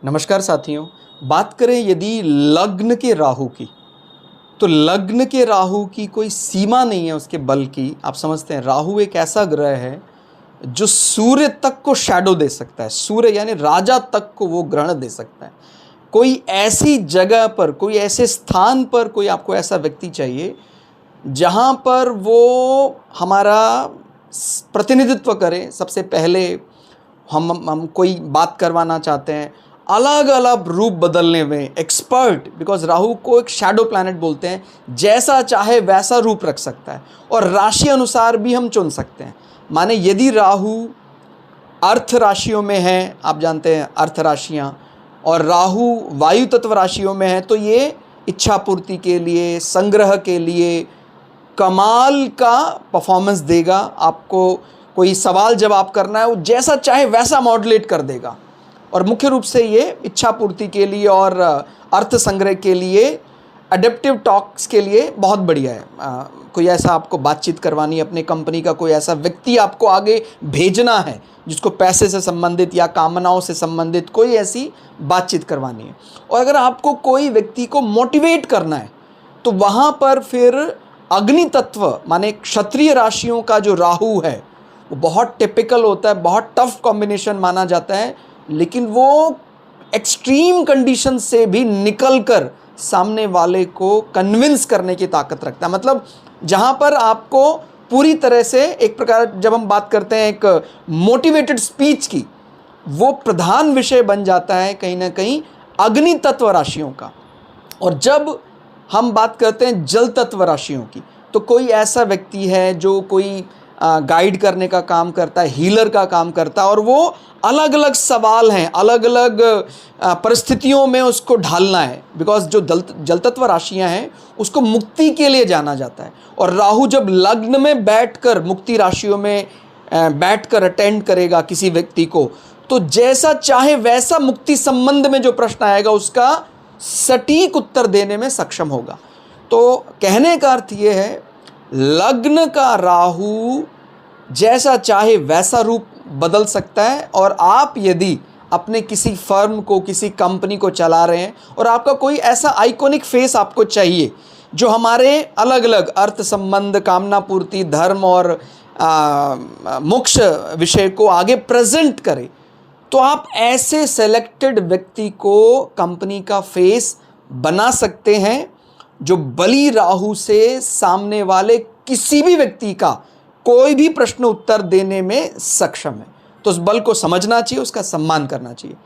नमस्कार साथियों। बात करें यदि लग्न के राहु की, तो लग्न के राहु की कोई सीमा नहीं है उसके बल की। आप समझते हैं राहु एक ऐसा ग्रह है जो सूर्य तक को शैडो दे सकता है। सूर्य यानी राजा तक को वो ग्रहण दे सकता है। कोई ऐसी जगह पर, कोई ऐसे स्थान पर कोई आपको ऐसा व्यक्ति चाहिए जहाँ पर वो हमारा प्रतिनिधित्व करे। सबसे पहले हम कोई बात करवाना चाहते हैं, अलग अलग रूप बदलने में एक्सपर्ट, बिकॉज राहु को एक शैडो प्लैनेट बोलते हैं। जैसा चाहे वैसा रूप रख सकता है और राशि अनुसार भी हम चुन सकते हैं। माने यदि राहु अर्थ राशियों में है, आप जानते हैं अर्थ राशियाँ, और राहु वायु तत्व राशियों में है, तो ये इच्छा पूर्ति के लिए, संग्रह के लिए कमाल का परफॉर्मेंस देगा। आपको कोई सवाल जवाब करना है, वो जैसा चाहे वैसा मॉड्यूलेट कर देगा। और मुख्य रूप से ये इच्छा पूर्ति के लिए और अर्थ संग्रह के लिए, अडेप्टिव टॉक्स के लिए बहुत बढ़िया है। कोई ऐसा आपको बातचीत करवानी है, अपने कंपनी का कोई ऐसा व्यक्ति आपको आगे भेजना है जिसको पैसे से संबंधित या कामनाओं से संबंधित कोई ऐसी बातचीत करवानी है, और अगर आपको कोई व्यक्ति को मोटिवेट करना है, तो वहाँ पर फिर अग्नि तत्व माने क्षत्रिय राशियों का जो राहु है वो बहुत टिपिकल होता है, बहुत टफ कॉम्बिनेशन माना जाता है, लेकिन वो एक्सट्रीम कंडीशन से भी निकलकर सामने वाले को कन्विंस करने की ताकत रखता है। मतलब जहाँ पर आपको पूरी तरह से, एक प्रकार जब हम बात करते हैं एक मोटिवेटेड स्पीच की, वो प्रधान विषय बन जाता है कहीं ना कहीं अग्नि तत्व राशियों का। और जब हम बात करते हैं जल तत्व राशियों की, तो कोई ऐसा व्यक्ति है जो कोई गाइड करने का काम करता है, हीलर का काम करता है, और वो अलग अलग सवाल हैं, अलग अलग परिस्थितियों में उसको ढालना है। बिकॉज जो जल तत्व राशियाँ हैं उसको मुक्ति के लिए जाना जाता है। और राहु जब लग्न में बैठकर मुक्ति राशियों में बैठकर अटेंड करेगा किसी व्यक्ति को, तो जैसा चाहे वैसा मुक्ति संबंध में जो प्रश्न आएगा उसका सटीक उत्तर देने में सक्षम होगा। तो कहने का अर्थ ये है, लग्न का राहु जैसा चाहे वैसा रूप बदल सकता है। और आप यदि अपने किसी फर्म को, किसी कंपनी को चला रहे हैं और आपका कोई ऐसा आइकॉनिक फेस आपको चाहिए जो हमारे अलग अलग अर्थ संबंध, कामना पूर्ति, धर्म और मोक्ष विषय को आगे प्रेजेंट करे, तो आप ऐसे सेलेक्टेड व्यक्ति को कंपनी का फेस बना सकते हैं जो बली राहु से सामने वाले किसी भी व्यक्ति का कोई भी प्रश्न उत्तर देने में सक्षम है। तो उस बल को समझना चाहिए, उसका सम्मान करना चाहिए।